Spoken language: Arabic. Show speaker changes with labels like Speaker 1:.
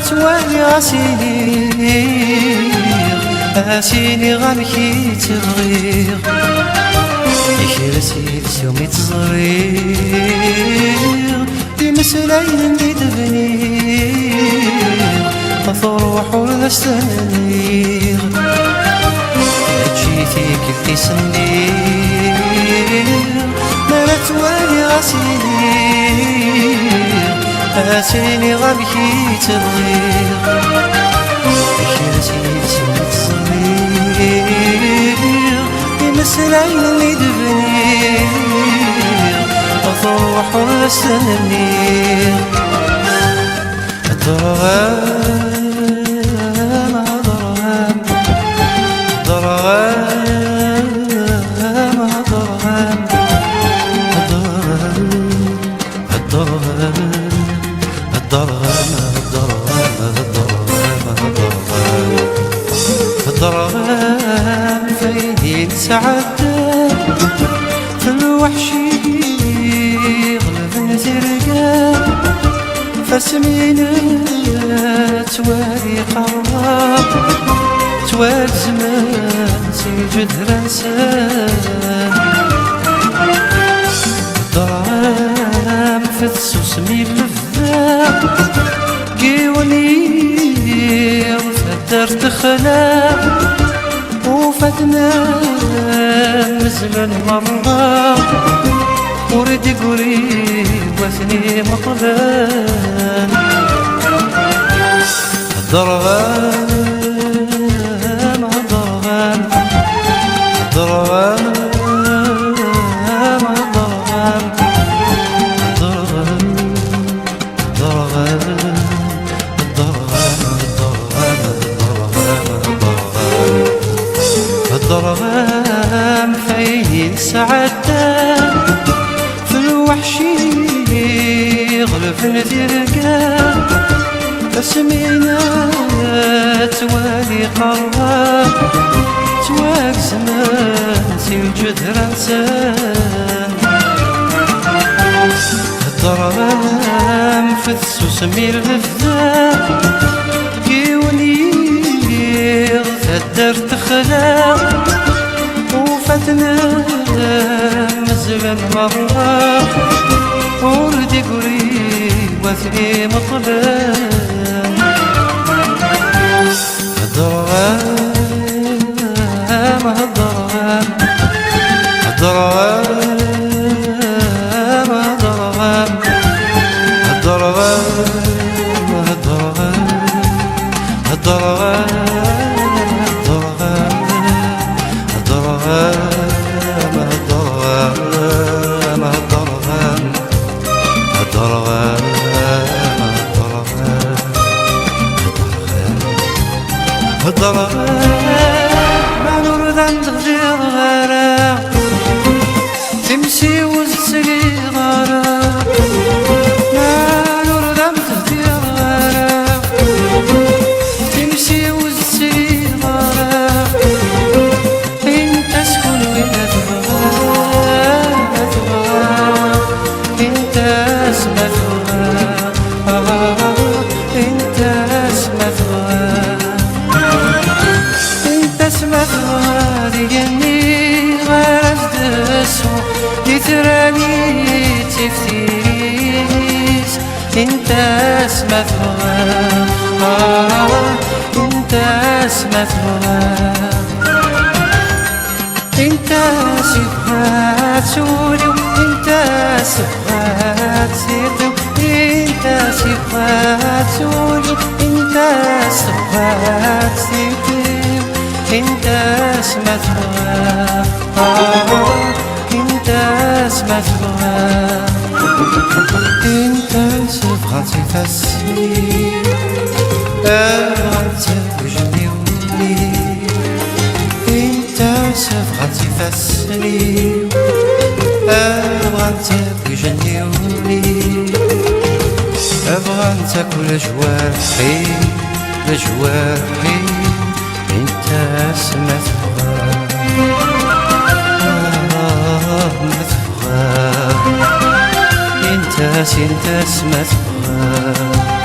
Speaker 1: توالي غاسيني غامكي تبغيغ يكرسي لسومي تصغير يمسلاين دي دبنيغ مفروح ولا استنيغ جيتي كلتي سنيغ ما توالي غاسيني غامكي تبغيغ يكرسي لسومي تصغير يمسلاين اللي دبنيغ مفروح ولا استنيغ الضرغام فيه سعادة في الوحشي غلب زرقاء فاسمينا توالي قراب توالي زمان سيجد رنسان الضرغام في السوسمي بلفاق قيوني وفدر تخلاق وفدنا مزمن مرة ورد قريب وثني مطلان الضرغام الضرغام الضرغام الضرغام فيه سعادة في الوحشي يغلب الزرقاء فاسمينا توالي قراب تواك زمان سيوجد رنسان الضرغام في السوسمي الغذاء كيوني تقدر تخلق وفتنا مزغن مرة وردي قريب وثني مطلان الضرغام الضرغام الضرغام الضرغام الضرغام الضرغام الضرغام ما نرضى نغير غيره تمشي وتسقي غيره ما نرضى نغير غيره تمشي وتسقي غيره انت شكون وين تبغى انت اسمع انت اسمع ديالني غير أجدسو يتراني تفتيس انت اسمع انت اسمع انت سبحات سوري انت سبحات سيرتو انت سبحات سوري انت سبحات سيرتو انت اسمتها انت اسمتها انت سبغتي فاسمي أبغتي وجني ولي انت سبغتي فاسمي أبغتي وجني ولي أبغتي كل جوارحي لجوارحي انت اسمتها مثوها انت اسمتها